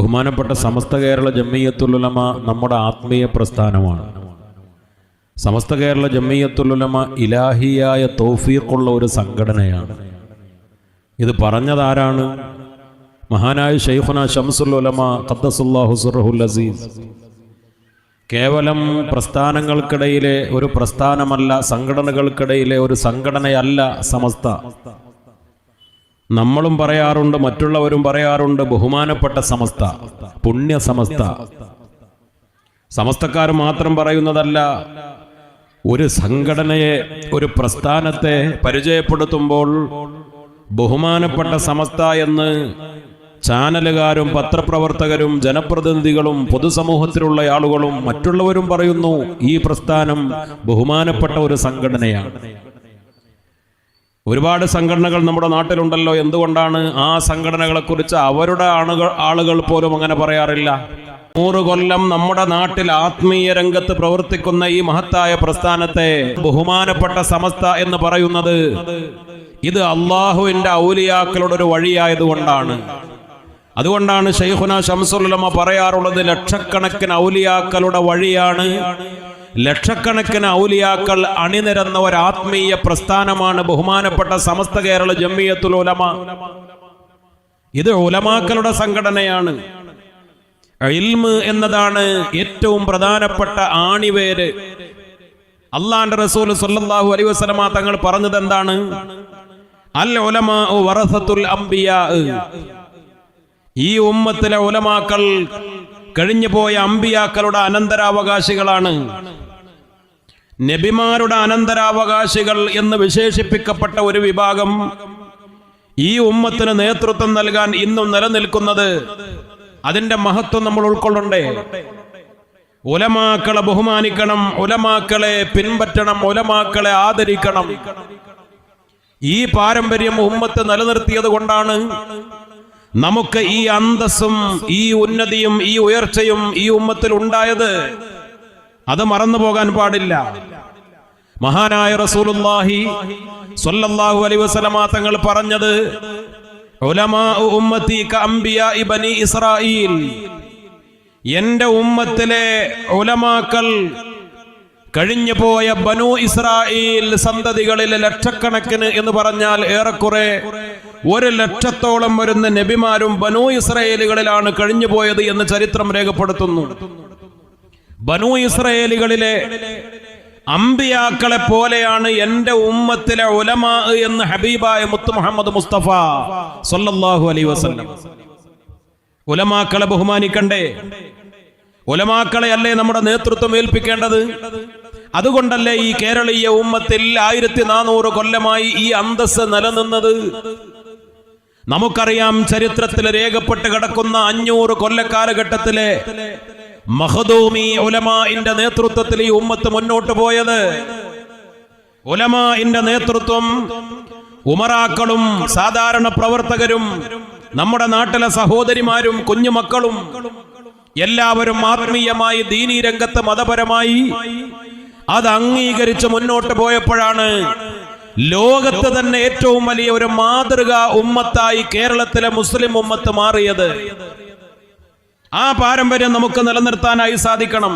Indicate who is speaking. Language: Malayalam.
Speaker 1: ബഹുമാനപ്പെട്ട സമസ്ത കേരള ജംഇയ്യത്തുൽ ഉലമ നമ്മുടെ ആത്മീയ പ്രസ്ഥാനമാണ്. സമസ്ത കേരള ജംഇയ്യത്തുൽ ഉലമ ഇലാഹിയായ തൗഫീഖുള്ള ഒരു സംഘടനയാണ്. ഇത് പറഞ്ഞതാരാണ്? മഹാനായ ശൈഖുന ശംസുൽ ഉലമ ഖദ്ദസുല്ലാഹു സിർറഹുൽ അസീസ്. കേവലം പ്രസ്ഥാനങ്ങൾക്കിടയിലെ ഒരു പ്രസ്ഥാനമല്ല, സംഘടനകൾക്കിടയിലെ ഒരു സംഘടനയല്ല സമസ്ത. നമ്മളും പറയാറുണ്ട്, മറ്റുള്ളവരും പറയാറുണ്ട്, ബഹുമാനപ്പെട്ട സമസ്ത, പുണ്യ സമസ്ത. സമസ്തക്കാർ മാത്രം പറയുന്നതല്ല. ഒരു സംഘടനയെ, ഒരു പ്രസ്ഥാനത്തെ പരിചയപ്പെടുത്തുമ്പോൾ ബഹുമാനപ്പെട്ട സമസ്ത എന്ന് ചാനലുകാരും പത്രപ്രവർത്തകരും ജനപ്രതിനിധികളും പൊതുസമൂഹത്തിലുള്ള ആളുകളും മറ്റുള്ളവരും പറയുന്നു, ഈ പ്രസ്ഥാനം ബഹുമാനപ്പെട്ട ഒരു സംഘടനയാണ്. ഒരുപാട് സംഘടനകൾ നമ്മുടെ നാട്ടിലുണ്ടല്ലോ. എന്തുകൊണ്ടാണ് ആ സംഘടനകളെക്കുറിച്ച് അവരുടെ ആളുകൾ പോലും അങ്ങനെ പറയാറില്ല? 100 കൊല്ലം നമ്മുടെ നാട്ടിൽ ആത്മീയ രംഗത്ത് പ്രവർത്തിക്കുന്ന ഈ മഹത്തായ പ്രസ്ഥാനത്തെ ബഹുമാനപ്പെട്ട സമസ്ത എന്ന് പറയുന്നത് ഇത് അള്ളാഹുവിന്റെ ഔലിയാക്കളുടെ ഒരു വഴിയായതുകൊണ്ടാണ്. അതുകൊണ്ടാണ് ശൈഖുന ശംസുൽ ഉലമ പറയാറുള്ളത്, ലക്ഷക്കണക്കിന് ഔലിയാക്കളുടെ വഴിയാണ്, ലക്ഷക്കണക്കിന് ഔലിയാക്കൾ അണിനിരന്ന ഒരു ആത്മീയ പ്രസ്ഥാനമാണ് ബഹുമാനപ്പെട്ട സമസ്ത കേരള ജംഇയ്യത്തുൽ ഉലമ. ഇത് ഉലമാക്കളുടെ സംഘടനയാണ്. ഇൽമ് എന്നതാണ് ഏറ്റവും പ്രധാനപ്പെട്ട ആണിവേര്. അല്ലാഹുവിന്റെ റസൂൽ സ്വല്ലല്ലാഹു അലൈഹി വസല്ലമ തങ്ങൾ പറഞ്ഞത് എന്താണ്? അൽ ഉലമാഉ വറസത്തുൽ അംബിയാ. ഈ ഉമ്മത്തിലെ ഉലമാക്കൾ കഴിഞ്ഞുപോയ അമ്പിയാക്കളുടെ അനന്തരാവകാശികളാണ്. നബിമാരുടെ അനന്തരാവകാശികൾ എന്ന് വിശേഷിപ്പിക്കപ്പെട്ട ഒരു വിഭാഗം ഈ ഉമ്മത്തിന് നേതൃത്വം നൽകാൻ ഇന്നും നിലനിൽക്കുന്നത്. അതിന്റെ മഹത്വം നമ്മൾ ഉൾക്കൊള്ളണ്ടേ? ഉലമാക്കളെ ബഹുമാനിക്കണം, ഉലമാക്കളെ പിൻപറ്റണം, ഉലമാക്കളെ ആദരിക്കണം. ഈ പാരമ്പര്യം ഉമ്മത്ത് നിലനിർത്തിയത് കൊണ്ടാണ് നമുക്ക് ഈ അന്തസ്സും ഈ ഉന്നതിയും ഈ ഉയർച്ചയും ഈ ഉമ്മത്തിൽ ഉണ്ടായത്. അത് മറന്നു പോകാൻ പാടില്ല. മഹാനായ റസൂലുള്ളാഹി സ്വല്ലല്ലാഹു അലൈഹി വസല്ലമ തങ്ങൾ പറഞ്ഞത്, ഉലമാഉ ഉമ്മത്തി കഅംബിയാഇ ബനി ഇസ്രായീൽ. എന്റെ ഉമ്മത്തിലെ ഉലമാക്കൾ കഴിഞ്ഞു പോയ ബനു ഇസ്രായേൽ സന്തതികളിലെ ലക്ഷക്കണക്കിന് എന്ന് പറഞ്ഞാൽ ഏറെക്കുറെ 100,000-ഓളം വരുന്ന നബിമാരും ബനു ഇസ്രായേലുകളിലാണ് കഴിഞ്ഞു പോയത് എന്ന് ചരിത്രം രേഖപ്പെടുത്തുന്നു. ബനു ഇസ്രായേലുകളിലെ അമ്പിയാക്കളെ പോലെയാണ് എന്റെ ഉമ്മത്തിലെ ഉലമാ എന്ന് ഹബീബായ മുത്ത് മുഹമ്മദ് മുസ്തഫ സ്വല്ലല്ലാഹു അലൈഹി വസല്ലം. ഉലമാക്കളെ ബഹുമാനിക്കണ്ടേ? ഉലമാക്കളെ അല്ലേ നമ്മുടെ നേതൃത്വം ഏൽപ്പിക്കേണ്ടത്? അതുകൊണ്ടല്ലേ ഈ കേരളീയ ഉമ്മത്തിൽ 1400 കൊല്ലമായി ഈ അന്തസ്സ് നിലനിന്നത്. നമുക്കറിയാം, ചരിത്രത്തിൽ രേഖപ്പെട്ട് കിടക്കുന്ന 500 കൊല്ലക്കാലഘട്ടത്തിലെ മഖ്ദൂമി ഉലമാഇന്റെ നേതൃത്വത്തിൽ ഈ ഉമ്മത്ത് മുന്നോട്ട് പോയത്. ഉലമാഇന്റെ നേതൃത്വം ഉമറാക്കളും സാധാരണ പ്രവർത്തകരും നമ്മുടെ നാട്ടിലെ സഹോദരിമാരും കുഞ്ഞുമക്കളും എല്ലാവരും ആത്മീയമായി ദീനീ രംഗത്ത് മതപരമായി അത് അംഗീകരിച്ച് മുന്നോട്ട് പോയപ്പോഴാണ് ലോകത്ത് തന്നെ ഏറ്റവും വലിയ ഒരു മാതൃകാ ഉമ്മത്തായി കേരളത്തിലെ മുസ്ലിം ഉമ്മത്ത് മാറിയത്. ആ പാരമ്പര്യം നമുക്ക് നിലനിർത്താനായി സാധിക്കണം.